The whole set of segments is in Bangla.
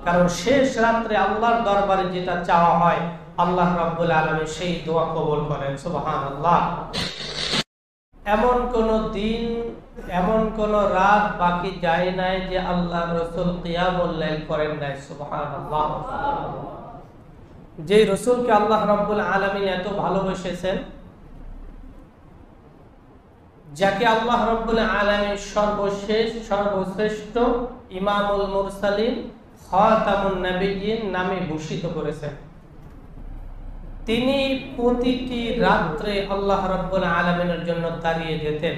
কারণ শেষ রাত্রে আল্লাহর দরবারে যেটা চাওয়া হয় আল্লাহ রাব্বুল আলামিন সেই দোয়া কবুল করেন। সুবহানাল্লাহ। এমন কোন দিন, এমন কোন রাত বাকি যায় নাই যে আল্লাহ রাসূল কিয়ামুল লাইল করেন নাই। সুবহানাল্লাহ। যে রাসূলকে আল্লাহ রাব্বুল আলামিন এত ভালোবেসেছেন, যাকে আল্লাহ রাব্বুল আলামিন সর্বশেষ সর্বশ্রেষ্ঠ ইমামুল মুরসালিন খাতামুন নবিয়্যিন নামে ভূষিত করেছেন, তিনি প্রতিটি রাত্রে আল্লাহ রাব্বুল আলামিনের জন্য দাঁড়িয়ে যেতেন।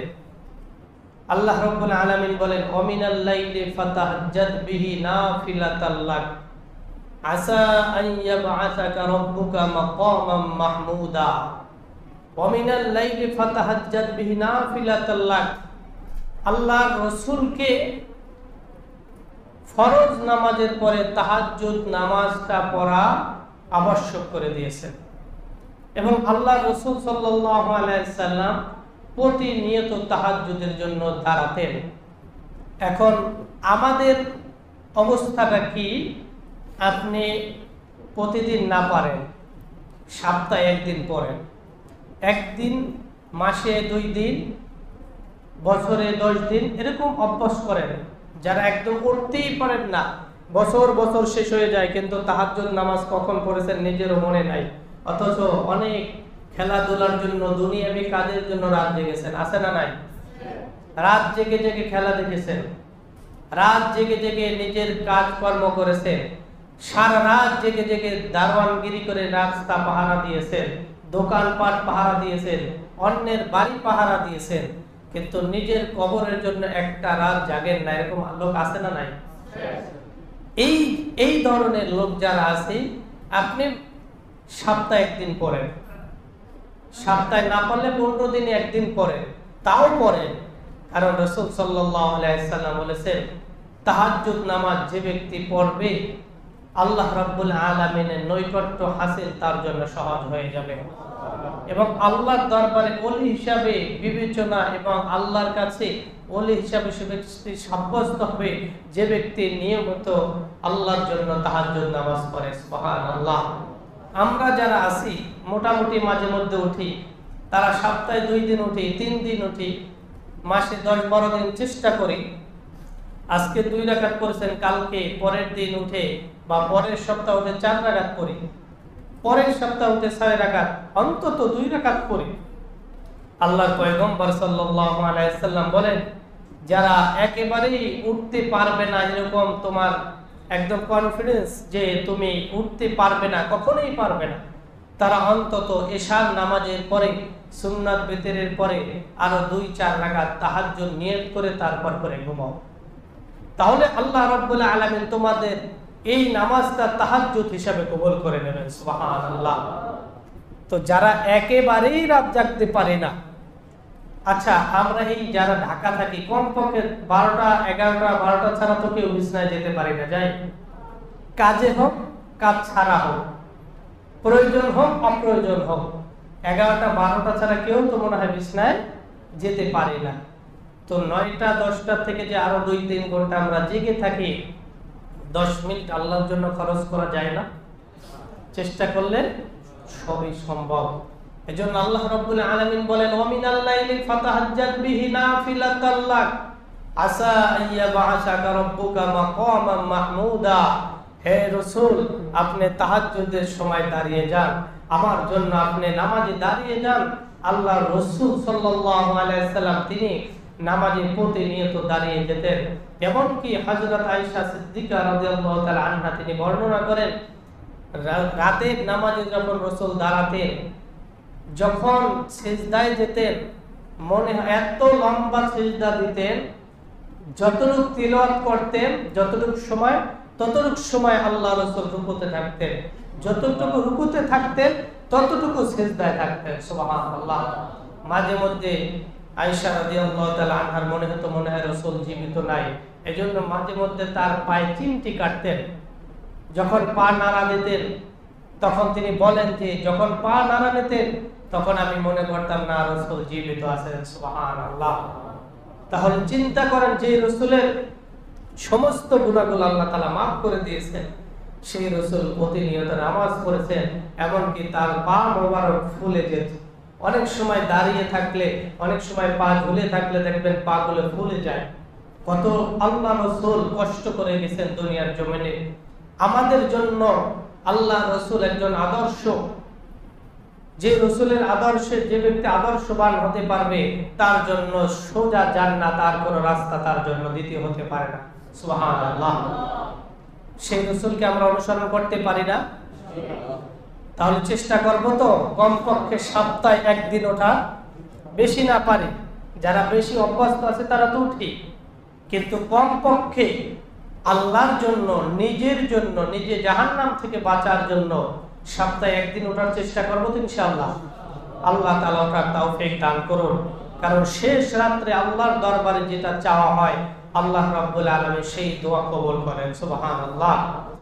আল্লাহ রাব্বুল আলামিন বলেন, ওমিনাল লাইলি ফাতাহাজ্জাদ বিহি নাফিলাতাল লাক আসা আন ইয়াবআসাকা রাব্বুকা মাকামান মাহমুদা। ওমিনাল লাইলি ফাতাহাজ্জাদ বিহি নাফিলাতাল লাক, আল্লাহ রাসূলকে ফরজ নামাজের পরে তাহাজ্জুদ নামাজটা পড়া আবশ্যক করে দিয়েছেন এবং আল্লাহ রাসূল সাল্লাল্লাহু আলাইহি সাল্লাম প্রতিনিয়ত তাহাজ্জুদের জন্য দাঁড়াতেন। এখন আমাদের অবস্থাটা কি? আপনি প্রতিদিন না পারেন, সপ্তাহে একদিন পড়েন, একদিন মাসে 2 দিন, বছরে 10 দিন, এরকম অভ্যাস করেন। যারা একদম উঠতেই পারেন না, বছর বছর শেষ হয়ে যায় কিন্তু তাহাজ্জুদ নামাজ কখন পড়েছেন নিজেরও মনে নাই, অথচ অনেক খেলাধুলার জন্য, দুনিয়াবি কাজের জন্য রাত জেগেছেন, আছে না নাই? রাত জেগে জেগে খেলা দেখেছেন, রাত জেগে জেগে নিজের কাজকর্ম করেছেন, সারা রাত জেগে জেগে দারোয়ানগিরি করে রাস্তা পাহারা দিয়েছেন, দোকানপাট পাহারা দিয়েছেন, অন্যের বাড়ি পাহারা দিয়েছেন, কিন্তু নিজের কবরের জন্য একটা রাত জাগেন না। এরকম লোক আছে না নাই? এই ধরনের লোক যারা আছে, আপনি সপ্তাহে একদিন পড়েন, সপ্তাহে না পারলে 15 দিনে একদিন পড়েন, তাও পড়েন। কারণ রাসূল সাল্লাল্লাহু আলাইহি সাল্লাম বলেছেন, তাহাজ্জুদ নামাজ যে ব্যক্তি পড়বে আল্লাহ রাব্বুল আলামিনের নৈকট্য হাসিল তার জন্য সহজ হয়ে যাবে এবং আল্লাহর দরবারে ওলি হিসাবে বিবেচনা এবং আল্লাহর কাছে ওলি হিসাবে সাব্যস্ত হবে যে ব্যক্তি নিয়মিত আল্লাহর জন্য তাহাজ্জুদ নামাজ পড়ে। সুবহানাল্লাহ। আমরা যারা আছি মোটামুটি মাঝে মধ্যে উঠি, তারা সপ্তাহে 2 দিন উঠি, 3 দিন উঠি, মাসে 10-12 দিন চেষ্টা করি। আজকে 2 রাকাত পড়ছেন, কালকে পরের দিন উঠে বা পরের সপ্তাহ উঠে 4 রাকাত পড়ি, পরের সপ্তাহ উঠে 6 রাকাত, অন্তত 2 রাকাত পড়ি। আল্লাহর পয়গম্বর সাল্লাল্লাহু আলাইহি সাল্লাম বলেন, যারা একেবারেই উঠতে পারবে না, এরকম তোমার একদম কনফিডেন্স যে তুমি উঠতে পারবে না, কখনোই পারবে না, তারা অন্তত এশার নামাজের পরে, সুন্নাত বিতরের পরে আরো 2-4 রাকাত তাহাজ্জুদ নিয়ত করে তারপর করে ঘুমাও। তাহলে আল্লাহ রাব্বুল আলামিন তোমাদের এই নামাজটা তাহাজ্জুদ হিসাবে কবুল করে নেবেন। সুবহানাল্লাহ। তো যারা একেবারেই রাত জাগতে পারে না, আচ্ছা আমরা এই যারা ঢাকা থাকি, কমপক্ষে 12টা 11টা 12টা ছাড়া তো কেউ বিছানায় যেতে পারি না, যাই কাজে হোক, কাজ ছাড়া হোক, প্রয়োজন হোক অপ্রয়োজন হোক, 11টা 12টা ছাড়া কেউ তো মনে হয় বিছানায় যেতে পারে না। তো 9টা 10টা থেকে যে আরো 2-3 ঘন্টা আমরা জেগে থাকি, 10 মিনিট আল্লাহর জন্য খরচ করা যায় না? চেষ্টা করলে সবই সম্ভব। এজন্য আল্লাহ রাব্বুল আলামিন বলেন, ওমিনাল লাইলি ফাতাহাজ্জাদ বিহি নাফিলাতাল লাক আসা আইয়াবআসাকা রাব্বুকা মাকামান মাহমুদা। হে রাসূল, আপনি তাহাজ্জুদের সময় দাঁড়িয়ে যান, আমার জন্য আপনি নামাজে দাঁড়িয়ে যান। আল্লাহ রাসূল সাল্লাল্লাহু আলাইহি সাল্লাম তিনি নামাজে প্রতিনিয়ত দাঁড়িয়ে যেতেন। এমনকি হযরত আয়েশা সিদ্দিকা রাদিয়াল্লাহু তাআলা আনহা তিনি বর্ণনা করেন, রাতের নামাজে যখন রাসূল দাঁড়াতেন, যখন সিজদায় যেতেন, মনে হয় এত লম্বা সিজদা দিতেন, যতটুকু তিলাওয়াত করতেন যতটুকু সময়, ততটুকু সময় আল্লাহ রাসূল রুকুতে থাকতেন, যতটুকু রুকুতে থাকতেন ততটুকু সিজদায় থাকতেন। সুবহানাল্লাহ। মাঝে মধ্যে আয়েশা রাদিয়াল্লাহু তাআলা আনহার মনে হতো মনে হয় রাসূল জীবিত নাই, এজন্য মাঝে মধ্যে তার পায়ে চিমটি কাটতেন। যখন পা নাড়া দিতেন তখন তিনি বলেন যে যখন পা নাড়া দিতেন তখন আমি মনে করতাম না রাসূল জীবিত আছেন। সুবহানাল্লাহ। তাহলে চিন্তা করেন যে রাসূলের সমস্ত গুনাহগুলো আল্লাহ তাআলা মাফ করে দিয়েছেন। সেই রাসূল প্রতিনিয়ত নামাজ পড়েছেন, এমনকি তার পা মোবারক ফুলে যেত। অনেক সময় দাঁড়িয়ে থাকলে, অনেক সময় পা ঝুলে থাকলে দেখবেন পা গুলো ফুলে যায়। কত আল্লাহ রাসূল কষ্ট করে গেছেন দুনিয়ার জমিনে আমাদের জন্য। আল্লাহ রাসূল একজন আদর্শ, যে রাসূলের আদর্শে যে ব্যক্তি আদর্শবান হতে পারবে তার জন্য সোজা জান্নাত আর কোনো রাস্তা তার জন্য দ্বিতীয় হতে পারে না। সুবহানাল্লাহ। সেই রাসূলকে আমরা অনুসরণ করতে পারি না? তাহলে চেষ্টা করব তো কমপক্ষে সপ্তাহে একদিন ওঠা, বেশি না পারি, যারা বেশি অভ্যস্ত আছে তারা তো উঠি, কিন্তু কমপক্ষে আল্লাহর জন্য, নিজের জন্য, নিজে জাহান্নাম থেকে বাঁচার জন্য সপ্তাহে একদিন ওঠার চেষ্টা করবো তো ইনশাআল্লাহ। আল্লাহ তাআলা ওঠার তৌফিক দান করুন। কারণ শেষ রাত্রে আল্লাহর দরবারে যেটা চাওয়া হয় আল্লাহ রাব্বুল আলামিন সেই দোয়া কবুল করেন। সুবহানাল্লাহ।